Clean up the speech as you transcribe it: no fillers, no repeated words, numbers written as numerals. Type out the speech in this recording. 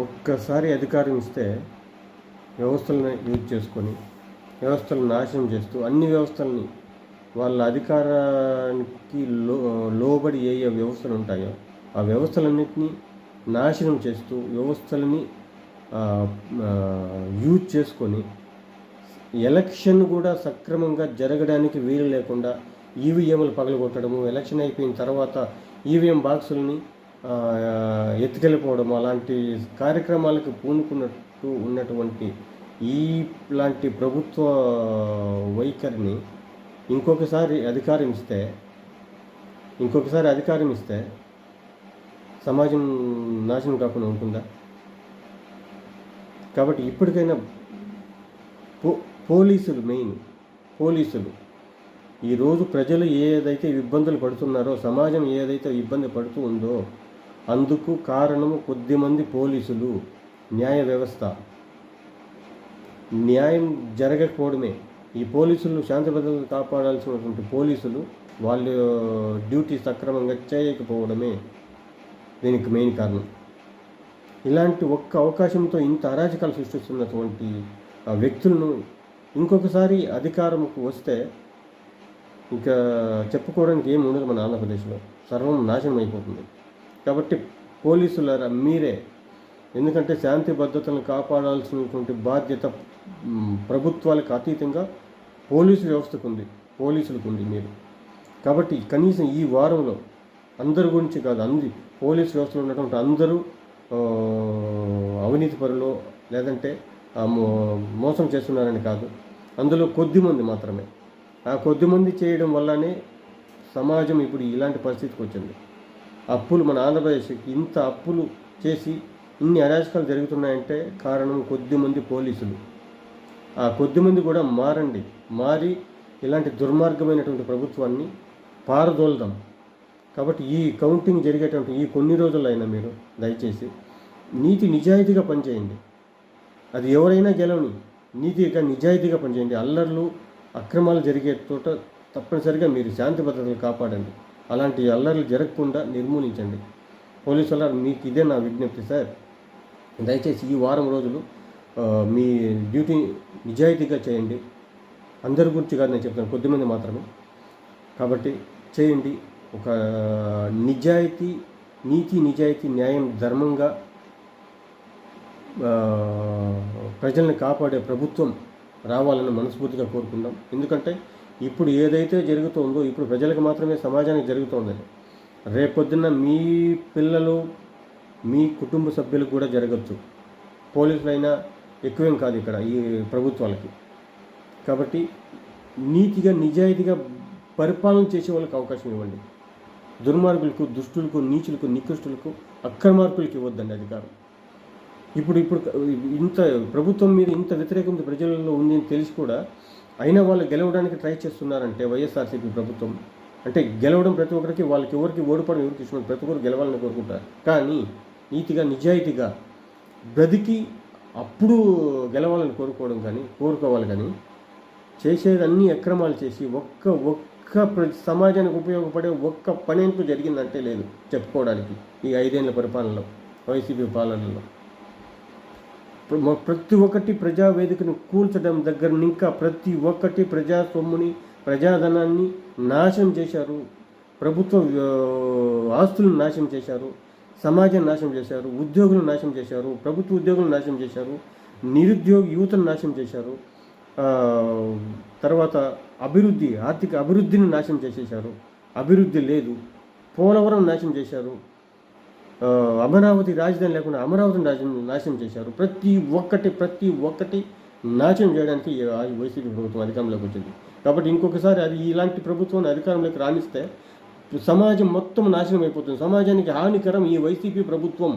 ఒక్కసారి అధికారం ఇస్తే వ్యవస్థలను యూజ్ చేసుకొని వ్యవస్థలను నాశనం చేస్తూ అన్ని వ్యవస్థల్ని వాళ్ళ అధికారానికి లోబడి ఏ ఏ వ్యవస్థలు ఉంటాయో ఆ వ్యవస్థలన్నింటినీ నాశనం చేస్తూ వ్యవస్థలని యూజ్ చేసుకొని ఎలక్షన్ కూడా సక్రమంగా జరగడానికి వీలు లేకుండా ఈవీఎంలు పగలగొట్టడము, ఎలక్షన్ అయిపోయిన తర్వాత ఈవీఎం బాక్సులని ఎత్తుకెళ్ళిపోవడం అలాంటి కార్యక్రమాలకు పూనుకున్నట్టు ఉన్నటువంటి ఇలాంటి ప్రభుత్వ వైఖరిని ఇంకొకసారి అధికారం ఇస్తే సమాజం నాశనం కాకుండా ఉంటుందా? కాబట్టి ఇప్పటికైనా పోలీసులు ఈరోజు ప్రజలు ఏదైతే ఇబ్బందులు పడుతున్నారో, సమాజం ఏదైతే ఇబ్బంది పడుతూ ఉందో అందుకు కారణము కొద్దిమంది పోలీసులు, న్యాయ వ్యవస్థ. న్యాయం జరగకపోవడమే ఈ పోలీసులు, శాంతి భద్రతలు కాపాడాల్సినటువంటి పోలీసులు వాళ్ళ డ్యూటీ సక్రమంగా చేయకపోవడమే దీనికి మెయిన్ కారణం. ఇలాంటి ఒక్క అవకాశంతో ఇంత అరాచకాలు సృష్టిస్తున్నటువంటి వ్యక్తులను ఇంకొకసారి అధికారంకు వస్తే ఇంకా చెప్పుకోవడానికి ఏమి ఉండదు మన ఆంధ్రప్రదేశ్లో. సర్వం నాశనం అయిపోతుంది. కాబట్టి పోలీసులారా మీరే, ఎందుకంటే శాంతి భద్రతలను కాపాడాల్సినటువంటి బాధ్యత ప్రభుత్వాలకు అతీతంగా పోలీసు వ్యవస్థకు ఉంది, పోలీసులకు ఉంది మీరు. కాబట్టి కనీసం ఈ వారంలో అందరి గురించి కాదు, పోలీసు వ్యవస్థలో ఉన్నటువంటి అందరూ అవినీతి పరులు లేదంటే మోసం చేస్తున్నారని కాదు, అందులో కొద్దిమంది మాత్రమే. ఆ కొద్దిమంది చేయడం వల్లనే సమాజం ఇప్పుడు ఇలాంటి పరిస్థితికి వచ్చింది. అప్పులు, మన ఆంధ్రప్రదేశ్కి ఇంత అప్పులు చేసి ఇన్ని అరాచకాలు జరుగుతున్నాయంటే కారణం కొద్దిమంది పోలీసులు. ఆ కొద్దిమంది కూడా మారి ఇలాంటి దుర్మార్గమైనటువంటి ప్రభుత్వాన్ని పారదోలుదాం. కాబట్టి ఈ కౌంటింగ్ జరిగేటువంటి ఈ కొన్ని రోజులైనా మీరు దయచేసి నీతి నిజాయితీగా పనిచేయండి. అది ఎవరైనా గెలవని, నీతిగా నిజాయితీగా పనిచేయండి. అల్లర్లు అక్రమాలు జరిగే చోట తప్పనిసరిగా మీరు శాంతి భద్రతలు కాపాడండి. అలాంటి అల్లర్లు జరగకుండా నిర్మూలించండి. పోలీసు వాళ్ళ మీకు ఇదే నా విజ్ఞప్తి సార్. దయచేసి ఈ వారం రోజులు మీ డ్యూటీ నిజాయితీగా చేయండి. అందరి గురించి కాదు నేను చెప్తాను, కొద్దిమంది మాత్రమే. కాబట్టి చేయండి. ఒక నీతి, నిజాయితీ, న్యాయం, ధర్మంగా ప్రజల్ని కాపాడే ప్రభుత్వం రావాలని మనస్ఫూర్తిగా కోరుకుందాం. ఎందుకంటే ఇప్పుడు ఏదైతే జరుగుతుందో ఇప్పుడు ప్రజలకు మాత్రమే, సమాజానికి జరుగుతుందని రేపొద్దున్న మీ పిల్లలు, మీ కుటుంబ సభ్యులకు కూడా జరగచ్చు. పోలీసులైనా ఎక్కువేం కాదు ఇక్కడ ఈ ప్రభుత్వాలకి. కాబట్టి నీతిగా, నిజాయితీగా పరిపాలన చేసే వాళ్ళకి అవకాశం ఇవ్వండి. దుర్మార్గులకు, దుష్టులకు, నీచులకు, నికృష్టులకు, అక్రమార్కులకు ఇవ్వద్దండి అధికారం. ఇప్పుడు ఇంత ప్రభుత్వం మీద ఇంత వ్యతిరేకత ప్రజలలో ఉందని తెలిసి కూడా అయినా వాళ్ళు గెలవడానికి ట్రై చేస్తున్నారంటే వైఎస్ఆర్సీపీ ప్రభుత్వం అంటే గెలవడం ప్రతి ఒక్కరికి, వాళ్ళకి ఎవరికి ఓడిపోవడం ఎవరికి ఇష్టం, ప్రతి ఒక్కరు గెలవాలని కోరుకుంటారు. కానీ నీతిగా, నిజాయితీగా బ్రతికి అప్పుడు గెలవాలని కోరుకోవాలి కానీ చేసేది అన్ని అక్రమాలు చేసి ఒక్క సమాజానికి ఉపయోగపడే ఒక్క పని అంటూ జరిగిందంటే లేదు చెప్పుకోవడానికి. ఈ 5 ఏళ్ల పరిపాలనలో, వైసీపీ పాలనలో ప్రతి ఒక్కటి ప్రజావేదికను కూల్చడం దగ్గర ఇంకా ప్రతి ఒక్కటి ప్రజా సొమ్ముని, ప్రజాధనాన్ని నాశనం చేశారు. ప్రభుత్వ ఆస్తులను నాశనం చేశారు, సమాజాన్ని నాశనం చేశారు, ఉద్యోగులను నాశనం చేశారు, ప్రభుత్వ ఉద్యోగులను నాశనం చేశారు, నిరుద్యోగ యువతను నాశనం చేశారు. తర్వాత ఆర్థిక అభివృద్ధిని నాశనం చేసేశారు. అభివృద్ధి లేదు. పోలవరం నాశనం చేశారు. అమరావతి రాజధాని లేకుండా అమరావతిని నాశనం చేశారు. ప్రతి ఒక్కటి నాశనం చేయడానికి వైసీపీ ప్రభుత్వం అధికారంలోకి వచ్చింది. కాబట్టి ఇంకొకసారి ఇలాంటి ప్రభుత్వాన్ని అధికారంలోకి రాణిస్తే సమాజం మొత్తం నాశనం అయిపోతుంది. సమాజానికి హానికరం ఈ వైసీపీ ప్రభుత్వం.